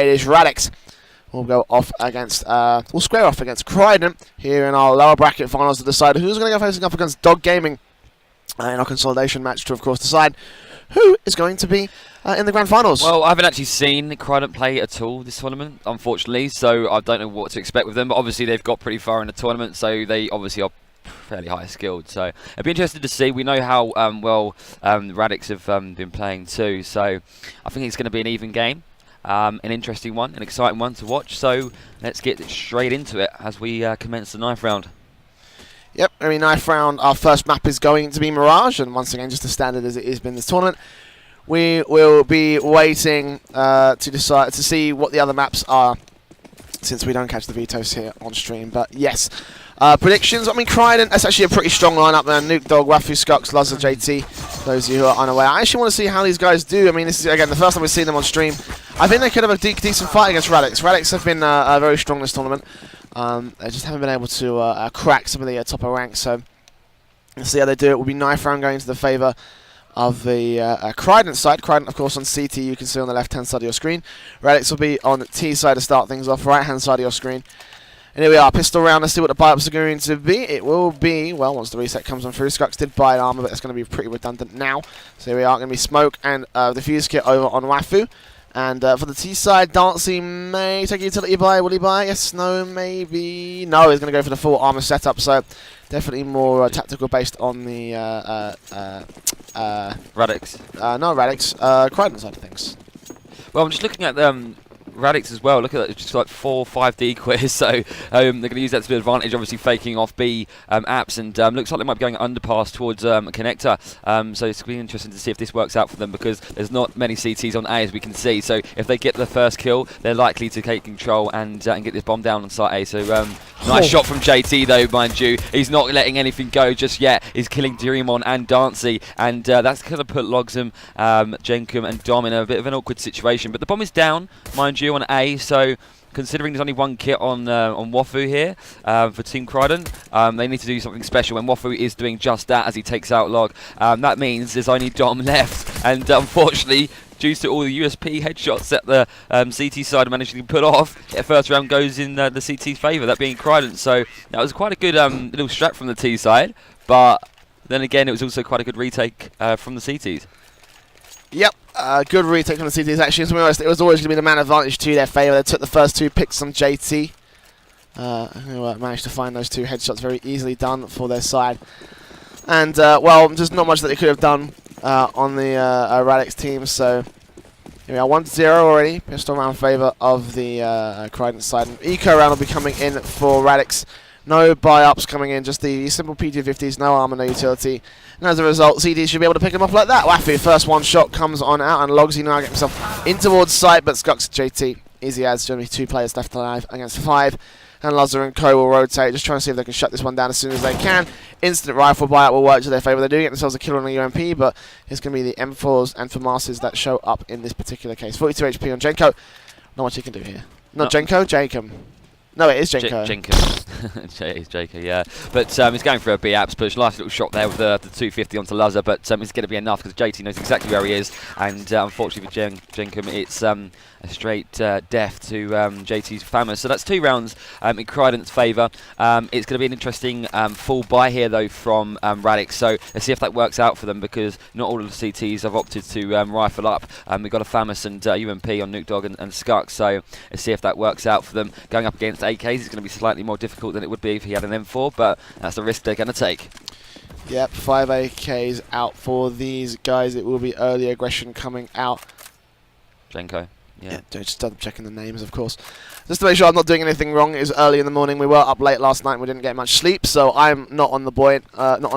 it is Radix. We'll go off against, we'll square off against Crident here in our lower bracket finals to decide who's going to go facing up against Dog Gaming in our consolidation match to, of course, decide who is going to be in the grand finals. Well, I haven't actually seen Crident play at all this tournament, unfortunately, so I don't know what to expect with them, but obviously they've got pretty far in the tournament, so they obviously are fairly high skilled, so I'd be interested to see. We know how well Radix have been playing too, so I think it's going to be an even game. An interesting one, an exciting one to watch, so let's get straight into it as we commence the 9th round. Yep, I mean, 9th round, our first map is going to be Mirage, and once again, just as standard as it has been this tournament, we will be waiting to decide to see what the other maps are, since we don't catch the vetoes here on stream. But yes, predictions. I mean, Crident, that's actually a pretty strong lineup there. Nuke Dog, Wafu, Skux, Luzza, JT. Those of you who are unaware, I actually want to see how these guys do. I mean, this is again the first time we've seen them on stream. I think they could have a decent fight against Radix. Radix have been very strong this tournament. They just haven't been able to crack some of the top ranks. So let's see how they do. It will be 9th round going to the favour of the Crident side. Crident, of course, on CT, you can see on the left-hand side of your screen. Radix will be on T side to start things off, right-hand side of your screen. And here we are, pistol round. Let's see what the buy-ups are going to be. It will be, well, once the reset comes on through, Skux did buy an armor, but it's going to be pretty redundant now. So here we are, going to be Smoke and the Fuse Kit over on Wafu. And for the T side, Dancy may take a utility buy. Will he buy? Yes, no, maybe. No, he's going to go for the full armor setup. So definitely more tactical based on the Radix. No, Radix. Crident side of things. Well, I'm just looking at Radix as well. Look at that, it's just like 4 or 5 decoys, so they're going to use that to their advantage, obviously faking off B apps, and looks like they might be going underpass towards connector, so it's going to be interesting to see if this works out for them, because there's not many CTs on A as we can see, so if they get the first kill, they're likely to take control and get this bomb down on site A. So nice shot from JT though, mind you. He's not letting anything go just yet. He's killing Dreamon and Dancy, and that's going to put Logsum, Jenkum and Dom in a bit of an awkward situation, but the bomb is down, mind you, on A, so considering there's only one kit on Wafu here for Team Crident, they need to do something special, and Wafu is doing just that as he takes out Log. That means there's only Dom left, and unfortunately, due to all the USP headshots that the CT side managed to put off, their first round goes in the CT's favour, that being Crident. So that was quite a good little strat from the T side, but then again, it was also quite a good retake from the CTs. Yep, good retake from the CTs. Actually, to be honest, it was always going to be the man advantage to their favour. They took the first 2 picks on JT, who managed to find those 2 headshots very easily done for their side. And, well, just not much that they could have done on the Radix team. So, here we are, 1-0 already. Pistol round favour of the Crident side. And Eco round will be coming in for Radix. No buy-ups coming in, just the simple P250s, no armor, no utility. And as a result, CD should be able to pick them off like that. Wafu, first one shot comes on out, and Logsy now gets himself in towards sight, but Skux JT, easy as, only 2 players left alive against 5. And Luzza and Co will rotate, just trying to see if they can shut this one down as soon as they can. Instant rifle buyout will work to their favour. They do get themselves a kill on the UMP, but it's going to be the M4s and FAMASs that show up in this particular case. 42 HP on Jenko. Not much he can do here. Not Jenko, Jacob. No, it is Jenko. It is Jenko, yeah. But he's going for a B apps push. Nice little shot there with the 250 onto Luzza, but it's going to be enough because JT knows exactly where he is. And unfortunately for Jenkum, it's a straight death to JT's Famous. So that's 2 rounds in Crident's favour. It's going to be an interesting full buy here, though, from Radix. So let's see if that works out for them, because not all of the CTs have opted to rifle up. We've got a Famous and UMP on Nuke Dog and Skux. So let's see if that works out for them. Going up against AKs is going to be slightly more difficult than it would be if he had an M4, but that's the risk they're going to take. Yep, 5 AKs out for these guys. It will be early aggression coming out. Jenko. Yeah, just double checking the names, of course. Just to make sure I'm not doing anything wrong. It was early in the morning. We were up late last night and we didn't get much sleep, so I'm not on the point at the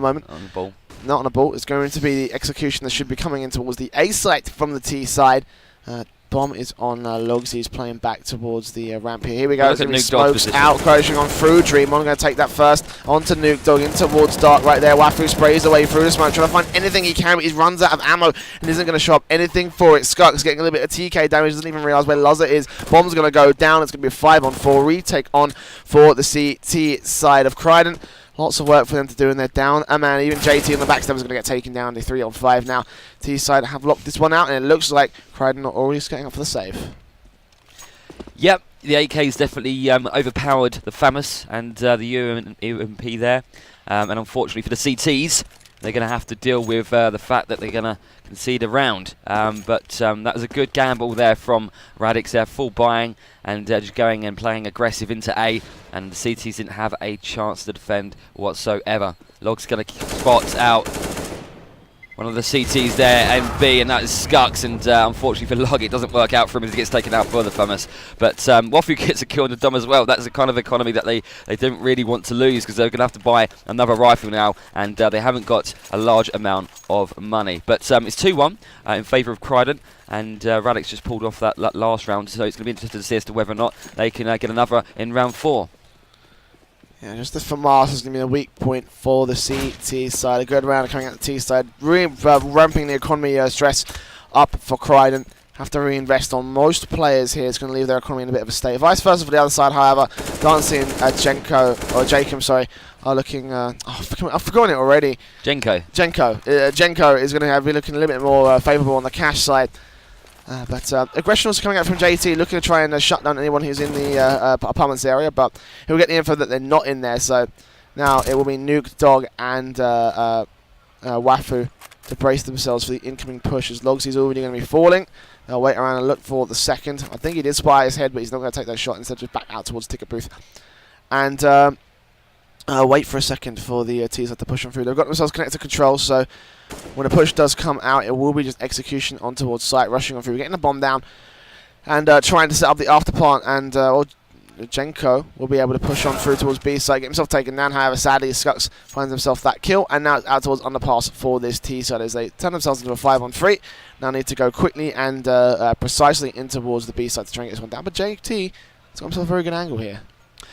moment. On the ball. Not on the ball. It's going to be the execution that should be coming in towards the A site from the T side. Bomb is on Logsy. He's playing back towards the ramp here. Here we go. It's going to be Smokes out, crashing on through. Dreamon going to take that first. Onto Nuke Dog, in towards Dark right there. Wafu sprays away through the smoke, trying to find anything he can, but he runs out of ammo and isn't going to show up anything for it. Skux getting a little bit of TK damage, doesn't even realise where Luzza is. Bomb's going to go down. It's going to be a 5-on-4 retake on for the CT side of Crident. Lots of work for them to do, and they're down. Man, even JT on the backstab is going to get taken down. They're 3-on-5 now. T-side have locked this one out, and it looks like Crident are already getting up for the save. Yep, the AK's definitely overpowered the FAMAS and the UMP there. And unfortunately for the CTs, they're going to have to deal with the fact that they're going to concede a round. But that was a good gamble there from Radix. They're full buying and just going and playing aggressive into A. And the CTs didn't have a chance to defend whatsoever. Log's going to spot out one of the CTs there and B, and that is Skux, and unfortunately for Log it doesn't work out for him as he gets taken out for the FAMAS. But Wafu gets a kill on the Dom as well. That's the kind of economy that they don't really want to lose, because they're going to have to buy another rifle now, and they haven't got a large amount of money. But it's 2-1 in favour of Crident, and Radix just pulled off that last round, so it's going to be interesting to see as to whether or not they can get another in round 4. Yeah, just the FAMAS is going to be a weak point for the CT side. A good round coming out the T side, really ramping the economy stress up for Crident. Have to reinvest on most players here. It's going to leave their economy in a bit of a state. Vice versa for the other side, however, Dancing Jacob, sorry, are looking. I've forgotten it already. Jenko is going to be looking a little bit more favourable on the cash side. But aggression also coming out from JT, looking to try and shut down anyone who's in the apartments area, but he'll get the info that they're not in there. So now it will be Nuke, Dog, and Wafu to brace themselves for the incoming push, as Logsy's already going to be falling. They'll wait around and look for the second. I think he did spy his head, but he's not going to take that shot. Instead, just back out towards the ticket booth. And wait for a second for the T-side to push them through. They've got themselves connected control, so when a push does come out, it will be just execution on towards site, rushing on through, getting the bomb down, and trying to set up the afterplant, and Jenko will be able to push on through towards B site, get himself taken down. However, sadly, Skux finds himself that kill, and now it's out towards underpass for this T side as they turn themselves into a 5-on-3. Now need to go quickly and precisely in towards the B side to try and get this one down. But JT has got himself a very good angle here.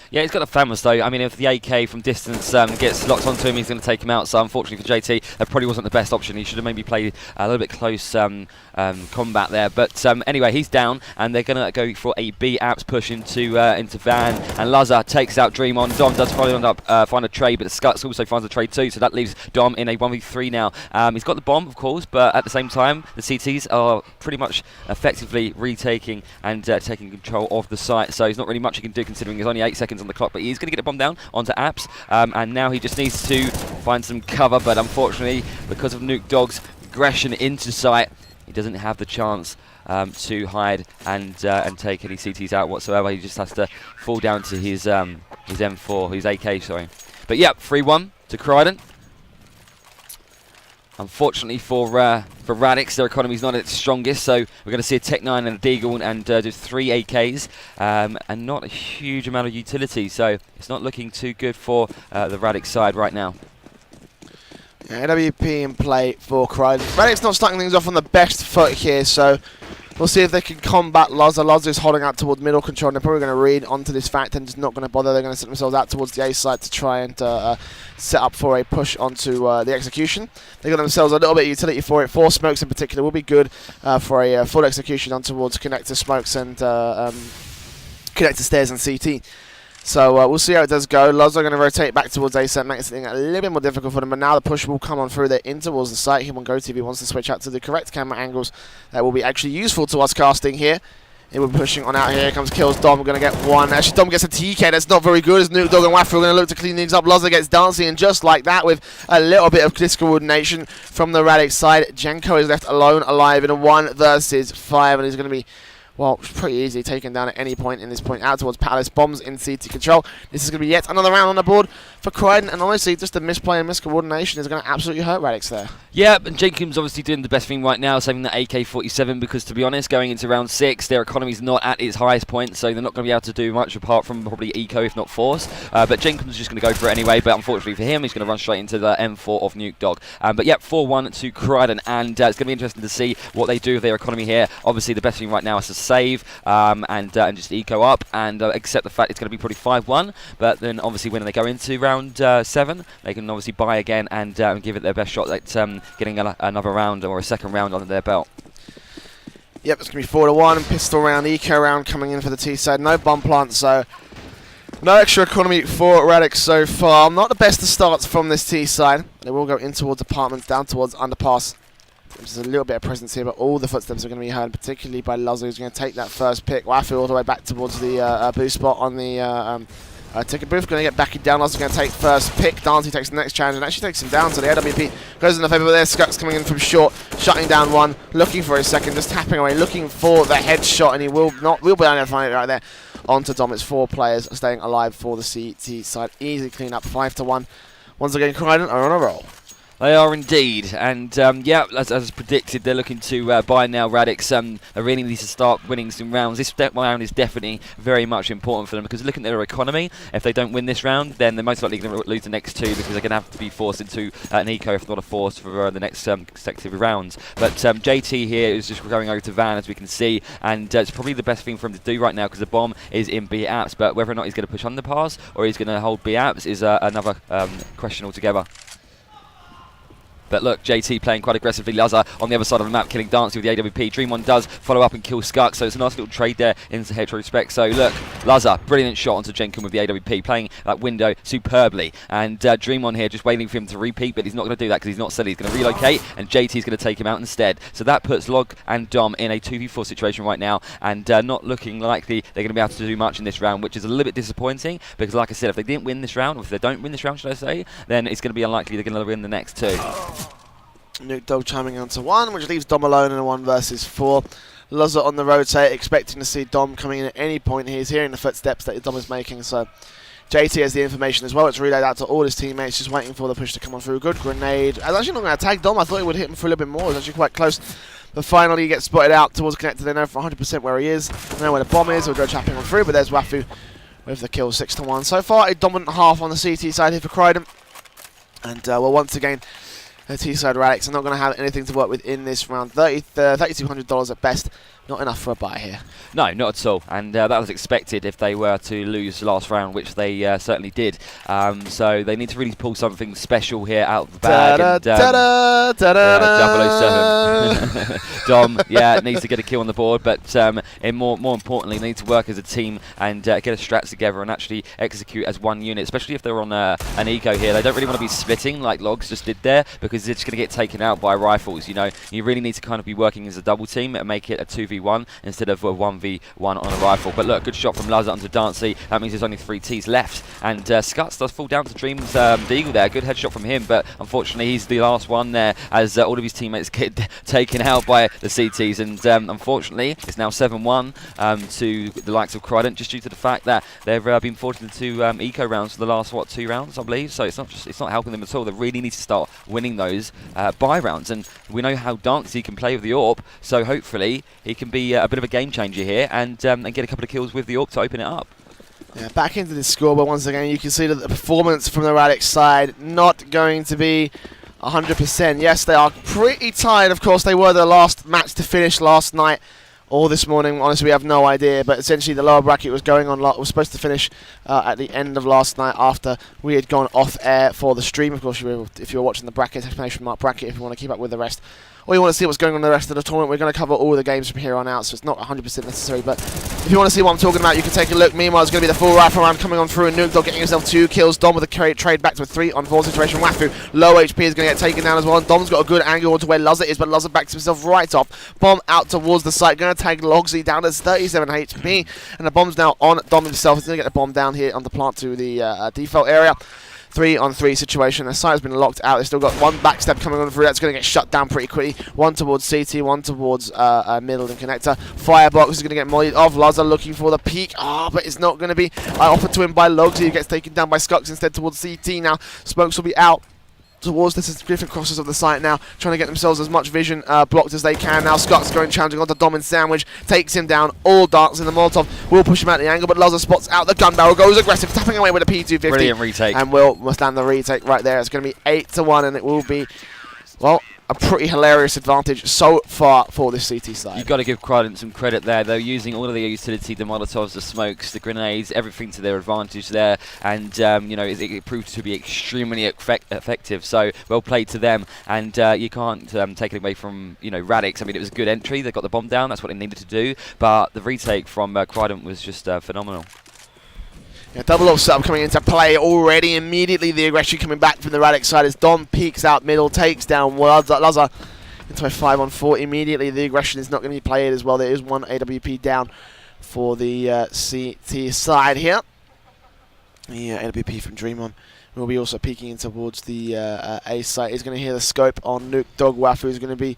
Yeah, he's got the FAMAS though. I mean, if the AK from distance gets locked onto him, he's going to take him out. So unfortunately for JT, that probably wasn't the best option. He should have maybe played a little bit close combat there. But anyway, he's down, and they're going to go for a B apps push into Van, and Lazar takes out Dream on. Dom does finally end up find a trade, but the Skutz also finds a trade too. So that leaves Dom in a 1v3 now. He's got the bomb, of course, but at the same time, the CTs are pretty much effectively retaking and taking control of the site. So there's not really much he can do, considering there's only 8 seconds on the clock, but he's going to get a bomb down onto Apps, and now he just needs to find some cover, but unfortunately, because of Nuke Dog's aggression into site, he doesn't have the chance to hide and take any CTs out whatsoever. He just has to fall down to his M4, his AK, sorry. But yeah, 3-1 to Crident. Unfortunately for Radix, their economy's not at its strongest, so we're going to see a Tech 9 and a Deagle and just 3 AKs, and not a huge amount of utility, so it's not looking too good for the Radix side right now. Yeah, AWP in play for Crident. Radix not starting things off on the best foot here, so we'll see if they can combat Lazar. Lazar is holding out towards middle control, and they're probably going to read onto this fact and just not going to bother. They're going to set themselves out towards the A side to try and set up for a push onto the execution. They got themselves a little bit of utility for it. 4 smokes in particular will be good for a full execution on towards connector smokes and connector stairs and CT. So we'll see how it does go. Lazar are going to rotate back towards A set, makes it a little bit more difficult for them, but now the push will come on through there in towards the site. He won't go to, he wants to switch out to the correct camera angles that will be actually useful to us casting here. It will be pushing on out here. Here comes kills. Dom going to get one. Actually, Dom gets a TK. That's not very good. As Nuke Dog and Wafu are going to look to clean things up. Lazar gets dancing, and just like that, with a little bit of discoordination from the Radix side, Jenko is left alone, alive in a 1 versus 5, and he's going to be, well, pretty easily taken down at any point in this point out towards Palace. Bombs in CT control. This is going to be yet another round on the board for Crident, and honestly, just the misplay and miscoordination is going to absolutely hurt Radix there. Yeah, and Jenkins obviously doing the best thing right now, saving the AK-47, because to be honest, going into round 6, their economy's not at its highest point, so they're not going to be able to do much apart from probably eco, if not force. But Jenkins is just going to go for it anyway, but unfortunately for him, he's going to run straight into the M4 of Nuke Dog. But yeah, 4-1 to Crident, and it's going to be interesting to see what they do with their economy here. Obviously, the best thing right now is to save and just eco up, and accept the fact it's going to be probably 5-1, but then obviously when they go into round 7, they can obviously buy again and give it their best shot at getting another round or a second round under their belt. Yep, it's going to be 4-1. Pistol round, eco round coming in for the T side. No bomb plant, so No extra economy for Radix so far. Not the best of starts from this T side. They will go in towards apartments, down towards underpass. There's a little bit of presence here, but all the footsteps are going to be heard, particularly by Luzza, who's going to take that first pick. Wafu all the way back towards the boost spot on the ticket booth. Going to get back down. Luzza's going to take first pick. Darcy takes the next challenge and actually takes him down. So the AWP goes in the favour, but there's Skux coming in from short, shutting down one, looking for his second, just tapping away, looking for the headshot, and he will be able to find it right there. Onto Dom. It's 4 players staying alive for the CT side. Easy clean up, 5-1. Once again, Crident are on a roll. They are indeed, and yeah, as predicted, they're looking to buy now Radix. They really need to start winning some rounds. This round is definitely very much important for them, because looking at their economy, if they don't win this round, then they're most likely going to lose the next 2, because they're going to have to be forced into an eco, if not a force, for the next consecutive rounds. But JT here is just going over to Van, as we can see, and it's probably the best thing for him to do right now, because the bomb is in B apps. But whether or not he's going to push underpass or he's going to hold B apps is another question altogether. But look, JT playing quite aggressively. Luzza on the other side of the map, killing Dancy with the AWP. Dream1 does follow up and kill Skux, so it's a nice little trade there into retrospect. So look, Luzza, brilliant shot onto Jenkin with the AWP, playing that window superbly. And Dream1 here just waiting for him to repeat, but he's not going to do that because he's not silly. He's going to relocate, and JT's going to take him out instead. So that puts Log and Dom in a 2v4 situation right now, and not looking likely they're going to be able to do much in this round, which is a little bit disappointing, because like I said, if they didn't win this round, or if they don't win this round, should I say, then it's going to be unlikely they're going to win the next 2. Nuke Dog chiming onto 1, which leaves Dom alone in a 1 versus 4. Luzza on the rotate, expecting to see Dom coming in at any point. He's hearing the footsteps that Dom is making, so JT has the information as well. It's relayed out to all his teammates, just waiting for the push to come on through. Good grenade. I was actually not going to tag Dom. I thought he would hit him for a little bit more. It was actually quite close. But finally he gets spotted out towards Connector. They know for 100% where he is. They know where the bomb is. We'll go chapping on through, but there's Wafu with the kill, 6-1. So far, a dominant half on the CT side here for Crident. And well, once again, the T-side Radix are not going to have anything to work with in this round. $3,200 at best. Not enough for a buy here. No, not at all. And that was expected if they were to lose last round, which they certainly did. So they need to really pull something special here out of the bag. And, 007. Dom, yeah, needs to get a kill on the board, but more importantly, they need to work as a team and get a strat together and actually execute as one unit, especially if they're on an eco here. They don't really want to be splitting like Logs just did there, because they're just going to get taken out by rifles. You know, you really need to kind of be working as a double team and make it a 2v1 instead of a 1v1 on a rifle. But look, good shot from Luzza onto Dancy. That means there's only 3 Ts left, and Skutz does fall down to Dream's Deagle there. Good headshot from him, but unfortunately he's the last one there, as all of his teammates get taken out by the CTs, and unfortunately it's now 7-1 to the likes of Crident, just due to the fact that they've been forced into eco rounds for the last 2 rounds, I believe. So it's not helping them at all. They really need to start winning those buy rounds, and we know how Dancy can play with the AWP, so hopefully he can be a bit of a game changer here and get a couple of kills with the AWP to open it up. Yeah, back into the score, but once again you can see that the performance from the Radix side not going to be 100%. Yes, they are pretty tired. Of course, they were the last match to finish last night or this morning. Honestly, we have no idea, but essentially the lower bracket was going on. Was supposed to finish at the end of last night after we had gone off air for the stream. Of course, if you were watching the bracket, exclamation mark bracket, if you want to keep up with the rest, or you want to see what's going on in the rest of the tournament. We're going to cover all the games from here on out, so it's not 100% necessary, but if you want to see what I'm talking about, you can take a look. Meanwhile, it's going to be the full rifle round coming on through, and Nuke Dog getting himself 2 kills. Dom with a trade back to a 3-on-4 situation. Wafu, low HP, is going to get taken down as well, and Dom's got a good angle to where Luzza is, but Luzza backs himself right off. Bomb out towards the site, going to tag Logsy down to 37 HP, and the bomb's now on Dom himself. He's going to get the bomb down here on the plant to the default area. 3-on-3 situation. The site has been locked out. They've still got 1 backstep coming on through. That's going to get shut down pretty quickly. 1 towards CT, 1 towards middle and connector. Firebox is going to get mollied off. Luzza looking for the peak. But it's not going to be offered to him by Logsy, who gets taken down by Skux instead towards CT now. Smokes will be out towards the different crosses of the site now, trying to get themselves as much vision blocked as they can. Now Scott's going challenging onto Dom and Sandwich, takes him down, all darts in the Molotov, will push him out the angle, but Luzza spots out the gun barrel, goes aggressive, tapping away with a P250. Brilliant retake. And will stand the retake right there. It's going to be 8-1, and it will be, well, a pretty hilarious advantage so far for this CT side. You've got to give Crident some credit there. They're using all of their utility, the Molotovs, the smokes, the grenades, everything to their advantage there, and you know, it proved to be extremely effective. So well played to them, and you can't take it away from, you know, Radix. I mean, it was a good entry. They got the bomb down. That's what they needed to do. But the retake from Crident was just phenomenal. Yeah, double up setup coming into play already. Immediately the aggression coming back from the Radix side as Dom peeks out middle, takes down Lazar into a 5-on-4. Immediately the aggression is not going to be played as well. There is one AWP down for the CT side here. The AWP from Dreamon will be also peeking in towards the A site. He's going to hear the scope on Nuke Dog. Wafu is going to be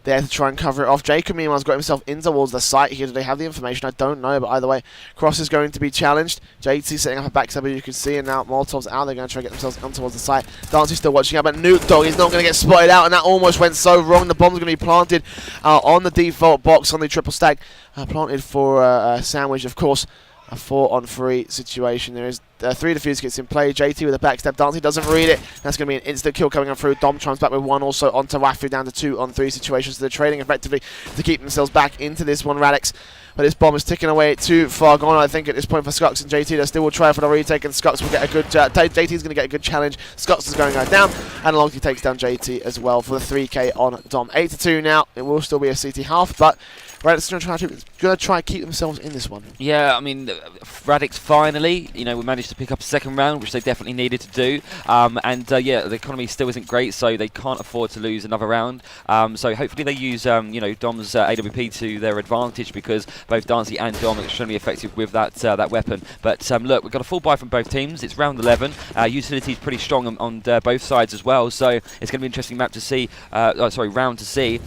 there to try and cover it off. Jacob, meanwhile, has got himself in towards the site here. Do they have the information? I don't know, but either way, Cross is going to be challenged. JT setting up a backstab, as you can see, and now Molotov's out. They're going to try to get themselves on towards the site. Dancy's still watching out, but Nuke Dog is not going to get spotted out, and that almost went so wrong. The bomb's going to be planted on the default box on the triple stack. Planted for a sandwich, of course. A 4-on-3 situation. There is 3 defuse kits in play. JT with a backstab. Dancy doesn't read it. That's going to be an instant kill coming on through. Dom chimes back with 1 also onto Wafu, down to 2-on-3 situations. So they're trading effectively to keep themselves back into this one, Radix. But this bomb is ticking away too far gone, I think, at this point for Skux and JT. They still will try for the retake, and Skux will get a good... JT is going to get a good challenge. Skux is going down, and Longty takes down JT as well for the 3K on Dom. 8-2 now. It will still be a CT half, but Radix are going to try and keep themselves in this one. Yeah, I mean, Radix finally, we managed to pick up a second round, which they definitely needed to do. Yeah, the economy still isn't great, so they can't afford to lose another round. So hopefully they use, Dom's AWP to their advantage, because both Dancy and Dom are extremely effective with that weapon. But look, we've got a full buy from both teams. It's round 11. Utility is pretty strong on both sides as well, so it's going to be an interesting round to see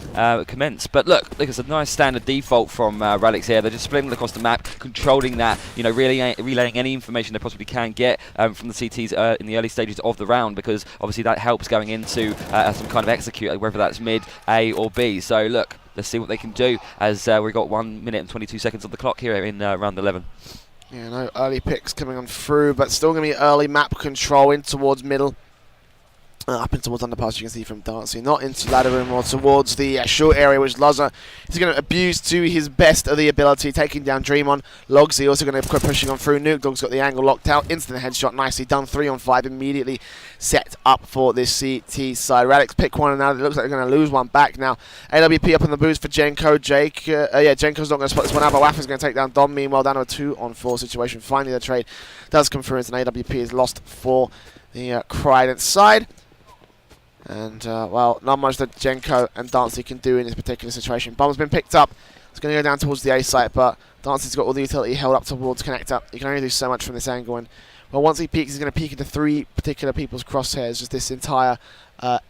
commence. But look, it's a nice standard default from Radix here. They're just splitting across the map, controlling that, really relaying any information they possibly can get from the CTs in the early stages of the round, because obviously that helps going into some kind of execute, whether that's mid, A or B. So look, let's see what they can do, as we've got 1 minute and 22 seconds on the clock here in round 11. Yeah, no early picks coming on through, but still going to be early map control in towards middle. Up in towards underpass, you can see from Dancy, not into ladder room or towards the short area, which Lazar is going to abuse to his best of the ability, taking down Dreamon. Logsy also going to quit pushing on through. Nuke Dog's got the angle locked out, instant headshot, nicely done. 3-on-5 immediately set up for this CT side. Radix pick one, and now it looks like they're going to lose one back now. AWP up on the boost for Jenko. Jenko's not going to spot this one out, but Waff is going to take down Dom. Meanwhile, down to a 2-on-4 situation. Finally, the trade does come through, and AWP is lost for the Crident side. And, well, not much that Jenko and Dancy can do in this particular situation. Bomb's been picked up. It's going to go down towards the A site, but Dancy's got all the utility held up towards connector. You can only do so much from this angle. And, well, once he peeks, he's going to peek into 3 particular people's crosshairs. Just this entire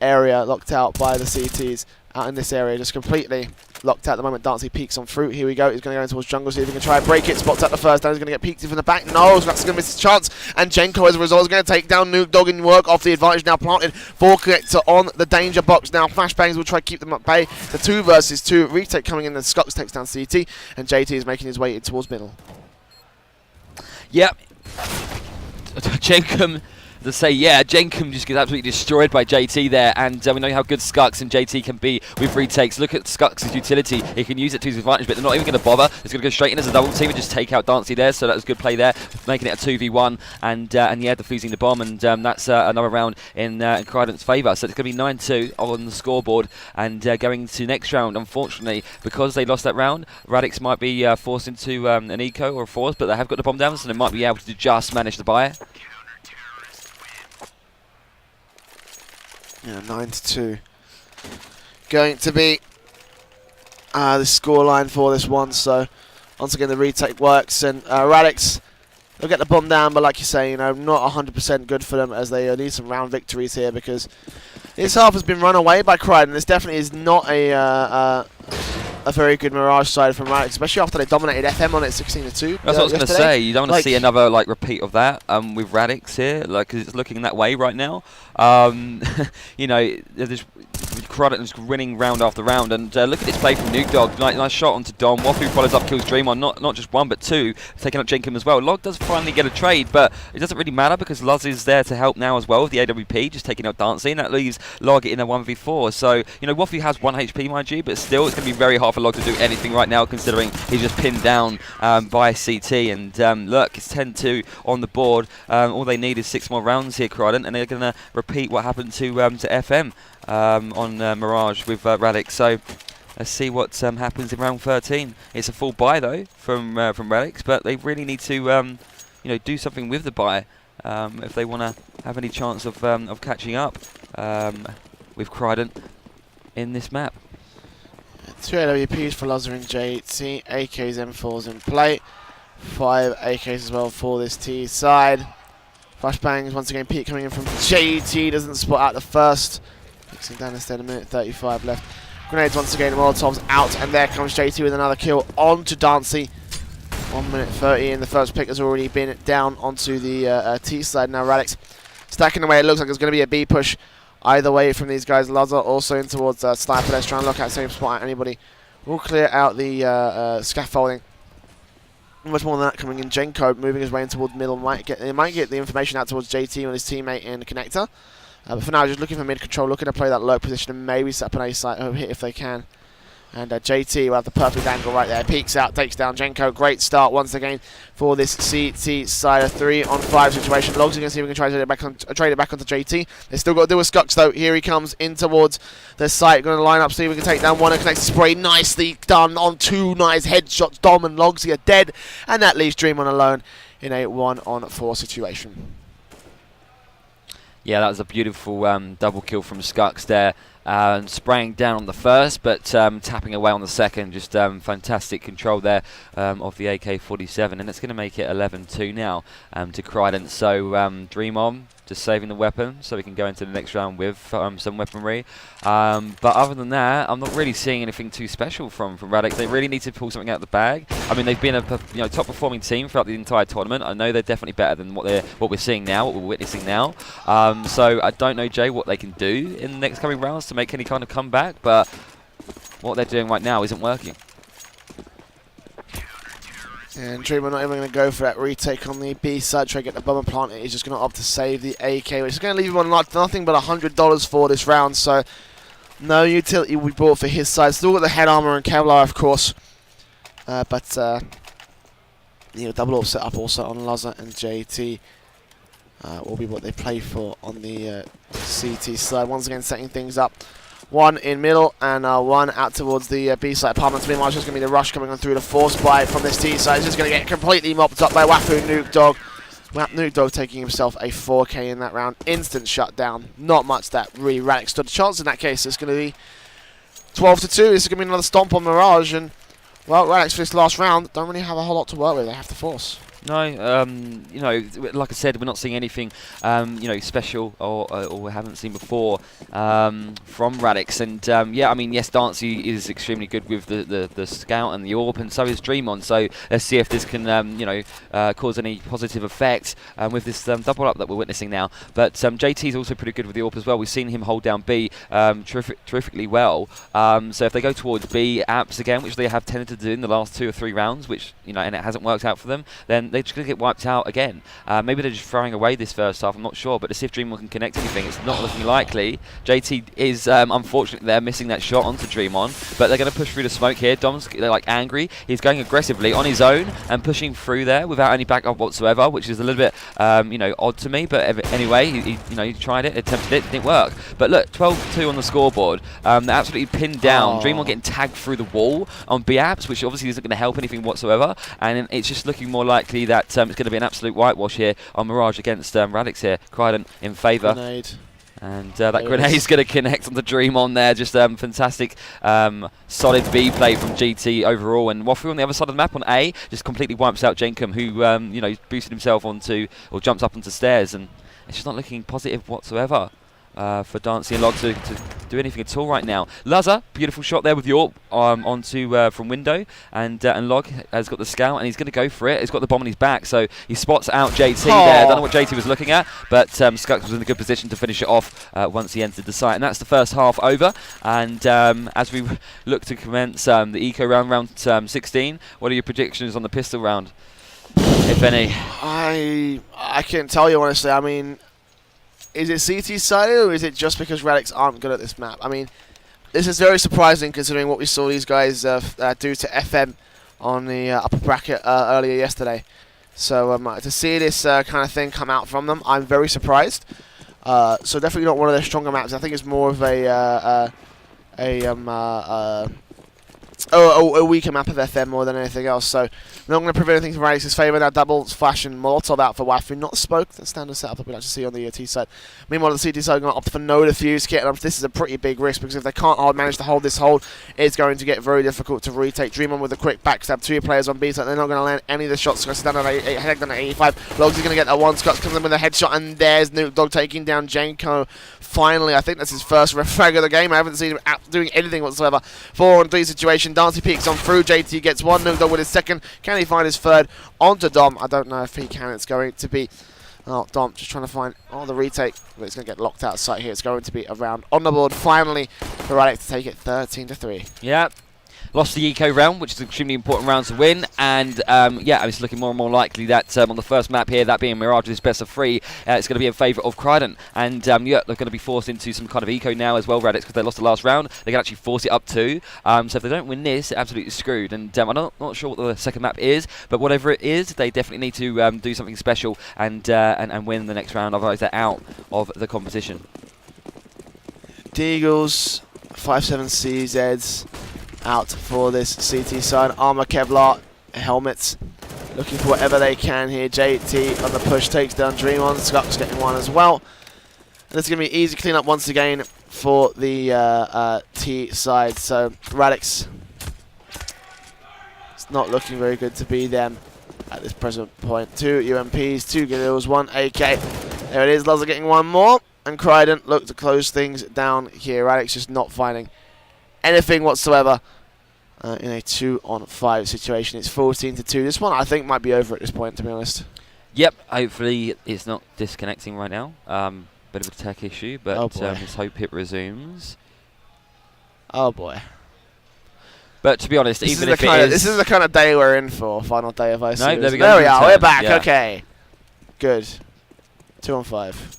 area locked out by the CTs out in this area, just completely locked out at the moment. Dancy peeks on fruit. Here we go. He's going to go in towards jungle, see if he can try and break it. Spots out the first down. He's going to get peeked in from the back. No, that's going to miss his chance. And Jenko, as a result, is going to take down Nuke Dog and work off the advantage now planted for connector on the danger box. Now, flashbangs will try to keep them at bay. The 2 versus 2 retake coming in, and Skux takes down CT, and JT is making his way in towards middle. Yep. Jenkum. To say, yeah, Jenkum just gets absolutely destroyed by JT there, and we know how good Skux and JT can be with retakes. Look at Skux' utility. He can use it to his advantage, but they're not even going to bother. It's going to go straight in as a double team and just take out Dancy there, so that was good play there, making it a 2v1, and yeah, defusing the bomb, and that's another round in Crident's favour. So it's going to be 9-2 on the scoreboard, and going to next round, unfortunately, because they lost that round, Radix might be forced into an eco or a force, but they have got the bomb down, so they might be able to just manage to buy it. Yeah, 9-2. Going to be the scoreline for this one. So once again, the retake works, and Radix will get the bomb down. But like you say, not 100% good for them, as they need some round victories here, because this half has been run away by Crident. This definitely is not a very good Mirage side from Radix, especially after they dominated FM on it 16-2. That's what I was going to say. You don't want to see another repeat of that with Radix here, because it's looking that way right now. There's Crident is winning round after round, and look at this play from Nuke Dog. Nice shot onto Dom. Wafu follows up, kills Dreamon. Not just 1 but 2, taking up Jenkum as well. Log does finally get a trade, but it doesn't really matter, because Luz is there to help now as well with the AWP, just taking out Dancy, and that leaves Log in a 1v4. So Wafu has 1 HP, mind you, but still it's going to be very hard for Log to do anything right now, considering he's just pinned down by CT. And look, it's 10-2 on the board. All they need is 6 more rounds here, Crident, and they're going to repeat what happened to FM on Mirage with Radix. So let's see what happens in round 13. It's a full buy though from Radix, but they really need to do something with the buy if they want to have any chance of catching up with Crident in this map. 2 AWPs for Loza and JT, AKs, M4s in play, 5 AKs as well for this T side. Flashbangs once again, Pete coming in from JT, doesn't spot out the first. Fixing down instead, a minute 35 left. Grenades once again, Molotovs out, and there comes JT with another kill onto Dancy. 1 minute 30, and the first pick has already been down onto the T side. Now Radix stacking away, it looks like it's going to be a B push either way from these guys. Laza also in towards Sniper. Let's try and look at same spot at anybody. We'll clear out the scaffolding. Much more than that coming in. Jenko moving his way in towards middle. Might get the information out towards JT and his teammate in the connector. But for now, just looking for mid control, looking to play that low position and maybe set up an A site over here if they can. And JT will have the perfect angle right there. Peeks out, takes down Jenko. Great start once again for this CT side. A 3-on-5 situation. Logs again, see if we can try to trade it back onto JT. They still got to deal with Skux though. Here he comes in towards the site. Going to line up, see if we can take down one and connect the spray. Nicely done on 2 nice headshots. Dom and Logs are dead. And that leaves Dream on alone in a 1-on-4 situation. Yeah, that was a beautiful double kill from Skux there. Spraying down on the first, but tapping away on the second. Just fantastic control there of the AK-47, and it's going to make it 11-2 now to Crident. So Dream on, just saving the weapon so we can go into the next round with some weaponry. But other than that, I'm not really seeing anything too special from Radix. They really need to pull something out of the bag. I mean, they've been a top performing team throughout the entire tournament. I know they're definitely better than what we're seeing now, what we're witnessing now. So I don't know, Jay, what they can do in the next coming rounds to make any kind of comeback, but what they're doing right now isn't working. And Dreamer not even going to go for that retake on the B side, try to get the bomber plant. He's just going to opt to save the AK, which is going to leave him on nothing but $100 for this round. So no utility we bought for his side. Still got the head armor and Kevlar, of course, but double up set up also on Laza and JT. Will be what they play for on the CT side. Once again, setting things up. 1 in middle and 1 out towards the B side apartments. Meanwhile, it's just going to be the rush coming on through the force buy from this T side. It's just going to get completely mopped up by Wafu Nuke Dog. Nuke Dog taking himself a 4K in that round. Instant shutdown. Not much that really Radix stood a chance in that case. It's going to be 12-2. This is going to be another stomp on Mirage. And, well, Radix for this last round don't really have a whole lot to work with. They have to force. No, like I said, we're not seeing anything, special or we haven't seen before from Radix. And yeah, I mean, yes, Dancy is extremely good with the scout and the AWP, and so is Dreamon. So let's see if this can, cause any positive effect with this double up that we're witnessing now. But JT is also pretty good with the AWP as well. We've seen him hold down B terrifically well. So if they go towards B apps again, which they have tended to do in the last 2 or 3 rounds, which and it hasn't worked out for them, then they're just going to get wiped out again. Maybe they're just throwing away this first half, I'm not sure, but to see if Dreamon can connect anything, it's not looking likely. JT is, unfortunately, they're missing that shot onto Dreamon, but they're going to push through the smoke here. Dom's, they're like angry. He's going aggressively on his own and pushing through there without any backup whatsoever, which is a little bit, odd to me, but anyway, he tried it, attempted it, didn't work. But look, 12-2 on the scoreboard. They're absolutely pinned down. Dreamon getting tagged through the wall on B-Apps, which obviously isn't going to help anything whatsoever, and it's just looking more likely that it's going to be an absolute whitewash here on Mirage against Radix here. Crident in favour. Grenade. And that grenade is going to connect on the Dreamon there. Just fantastic, solid B play from GT overall. And Wafu on the other side of the map on A just completely wipes out Jenkum, who boosted himself onto, or jumps up onto stairs. And it's just not looking positive whatsoever for Dancy and Log to do anything at all right now. Laza, beautiful shot there with York onto from window, and Log has got the scout and he's going to go for it. He's got the bomb on his back, so he spots out JT there. Don't know what JT was looking at, but Skux was in a good position to finish it off once he entered the site, and that's the first half over. And as we look to commence the eco round 16, what are your predictions on the pistol round, if any? I can't tell you honestly. I mean, is it CT sided or is it just because Radix aren't good at this map? I mean, this is very surprising considering what we saw these guys do to FM on the upper bracket earlier yesterday. So to see this kind of thing come out from them, I'm very surprised. So definitely not one of their stronger maps. I think it's more of a weaker map of FM more than anything else. So we're not going to prevent anything from Radix's favour. Now double flash and Molotov out for Wafu. Not Spoke, the standard setup that we like to see on the T side. Meanwhile, the CT side are going to opt for no defuse kit. And this is a pretty big risk because if they can't manage to hold this hold, it's going to get very difficult to retake. Dream on with a quick backstab. 2 players on B side. They're not going to land any of the shots. Scott's down at 85. Logs is going to get that one. Scott comes in with a headshot, and there's Nuke Dog taking down Janko. Finally, I think that's his first red flag of the game. I haven't seen him doing anything whatsoever. 4-on-3 situation. Dancy peeks on through. JT gets one. Nuke Dog with his second. Can he find his third? Onto Dom. I don't know if he can. It's going to be... Oh, Dom just trying to find... Oh, the retake. But it's going to get locked out of sight here. It's going to be around on the board. Finally, for Radix to take it 13-3. Yeah. Lost the eco round, which is an extremely important round to win, and yeah, it's looking more and more likely that on the first map here, that being Mirage with this best of 3, it's going to be in favour of Crident, and yeah, they're going to be forced into some kind of eco now as well, Radix, because they lost the last round. They can actually force it up too, so if they don't win this, they're absolutely screwed, and I'm not sure what the second map is, but whatever it is, they definitely need to do something special and win the next round, otherwise they're out of the competition. Deagles, 5-7 CZs. Out for this CT side. Armor, Kevlar, helmets. Looking for whatever they can here. JT on the push takes down Dream on. Scott's getting one as well. And this is going to be easy clean up once again for the T side. So Radix, it's not looking very good to be them at this present point. 2 UMPs, 2 Galils, 1 AK. There it is. Loz are getting one more. And Crident look to close things down here. Radix just not finding anything whatsoever in a 2-on-5 situation. It's 14-2. This one I think might be over at this point, to be honest. Yep, hopefully it's not disconnecting right now. Bit of a tech issue, but let's hope it resumes. Oh boy. But to be honest, this even is if it is... This is the kind of day we're in for, final day of IC. No, there we go. There we are, we're back, yeah. okay. Good. 2-on-5.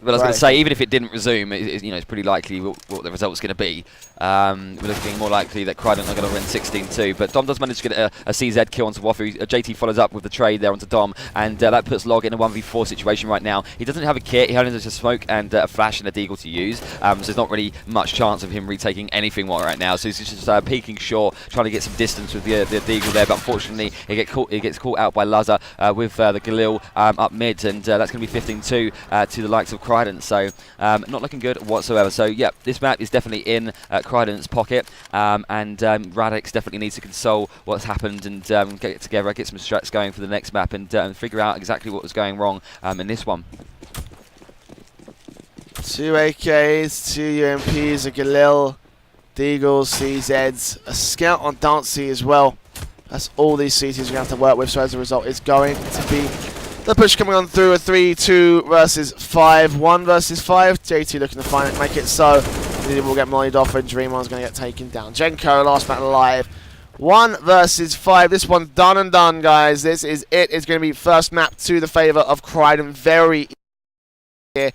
But I was going to say, even if it didn't resume, you know, it's pretty likely what the result's going to be. We're looking more likely that Crident are going to win 16-2. But Dom does manage to get a CZ kill onto Wafu. JT follows up with the trade there onto Dom, and that puts Log in a 1v4 situation right now. He doesn't have a kit. He only has a smoke and a flash and a deagle to use. So there's not really much chance of him retaking anything right now. So he's just peeking short, trying to get some distance with the deagle there. But unfortunately, he gets caught out by Lazar with the Galil up mid, and that's going to be 15-2 to the likes of Crident. So not looking good whatsoever. So yeah, this map is definitely in Crident's pocket, and Radix definitely needs to console what's happened and get it together, get some strats going for the next map, and figure out exactly what was going wrong in this one. 2 AKs, 2 UMPs, a Galil, Deagles, CZs, a Scout on Dancy as well. That's all these CTs are going to have to work with, so as a result it's going to be the push coming on through a 3-2 versus 5, 1 versus 5. JT looking to find it, make it so. We'll get mollied off, and Dreamon's going to get taken down. Jenko, last man alive. 1 versus 5. This one's done and done, guys. This is it. It's going to be first map to the favour of Crident. Very here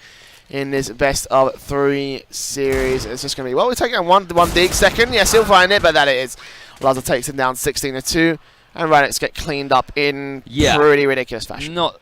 in this best of 3 series. It's just going to be, well, we're taking one dig second. Yes, he'll find it, but that it is. Laza takes him down 16-2. And Radix get cleaned up in pretty ridiculous fashion. Not